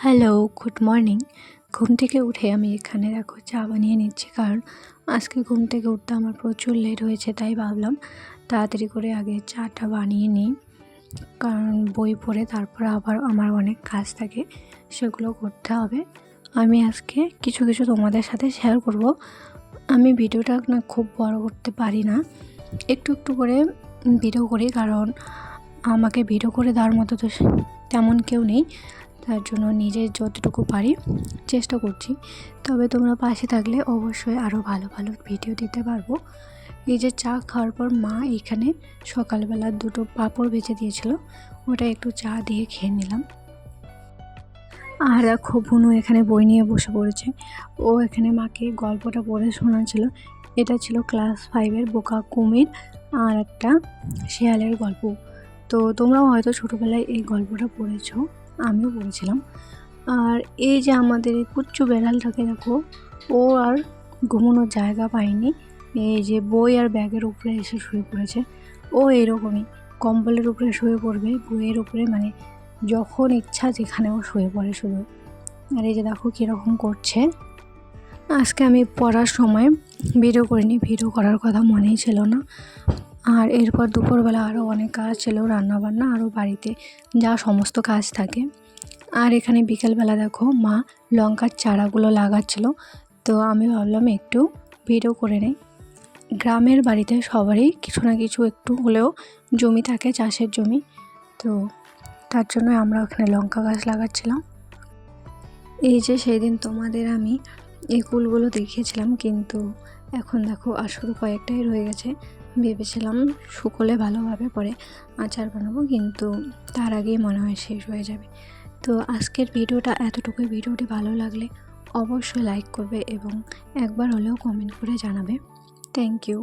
Hello, good morning. ঘুম থেকে উঠে আমি এখানে দেখো চা বানিয়ে নিচ্ছি, কারণ আজকে ঘুম থেকে উঠতে আমার প্রচুর লেট হয়েছে। তাই ভাবলাম তাড়াতাড়ি করে আগে চাটা বানিয়ে নিই, কারণ বই পড়ে তারপর আবার আমার অনেক কাজ থাকে, সেগুলো করতে হবে। আমি আজকে কিছু কিছু তোমাদের সাথে শেয়ার করব। আমি ভিডিওটা না খুব বড় করতে পারি না, একটু একটু করে ভিডিও করি, কারণ আমাকে ভিডিও করে দেওয়ার মতো তো তেমন কেউ নেই। তার জন্য নিজের যতটুকু পারি চেষ্টা করছি। তবে তোমরা পাশে থাকলে অবশ্যই আরও ভালো ভালো ভিডিও দিতে পারবো। এই যে চা খাওয়ার পর মা এখানে সকালবেলা দুটো পাঁপড় ভেজে দিয়েছিল, ওটা একটু চা দিয়ে খেয়ে নিলাম। আর দেখো বুনু এখানে বই নিয়ে বসে পড়েছে। ও এখানে মাকে গল্পটা পড়ে শোনাচ্ছিল। এটা ছিল ক্লাস 5-এর বোকা কুমির আর একটা শেয়ালের গল্প। তো তোমরাও হয়তো ছোটোবেলায় এই গল্পটা পড়েছো, আমিও পড়েছিলাম। আর এই যে আমাদের এই কুচ্চু বেড়ালটাকে দেখো, ও আর ঘুমানোর জায়গা পায়নি, এই যে বই আর ব্যাগের উপরে এসে শুয়ে পড়েছে। ও এরকমই কম্বলের উপরে শুয়ে পড়বে, বইয়ের উপরে, মানে যখন ইচ্ছা যেখানে ও শুয়ে পড়ে শুধু। আর এই যে দেখো কীরকম করছে। আজকে আমি পড়ার সময় ভিডিও করিনি, ভিডিও করার কথা মনেই ছিল না। আর এরপর দুপুরবেলা আরও অনেক কাজ ছিল, রান্নাবান্না, আরও বাড়িতে যা সমস্ত কাজ থাকে। আর এখানে বিকেলবেলা দেখো মা লঙ্কার চারাগুলো লাগাচ্ছিল, তো আমি ভাবলাম একটু ভিডিও করে নেই। গ্রামের বাড়িতে সবারই কিছু না কিছু একটু হলেও জমি থাকে, চাষের জমি, তো তার জন্য আমরা ওখানে লঙ্কা গাছ লাগাচ্ছিলাম। এই যে সেই দিন তোমাদের আমি এই কুলগুলো দেখিয়েছিলাম, কিন্তু এখন দেখো আর শুধু কয়েকটাই রয়ে গেছে। ভেবেছিলাম শুকোলে ভালোভাবে পরে আচার বানাবো, কিন্তু তার আগেই মনে হয় শেষ হয়ে যাবে। তো আজকের ভিডিওটা এতটুকুই। ভিডিওটি ভালো লাগলে অবশ্যই লাইক করবে এবং একবার হলেও কমেন্ট করে জানাবে। Thank you.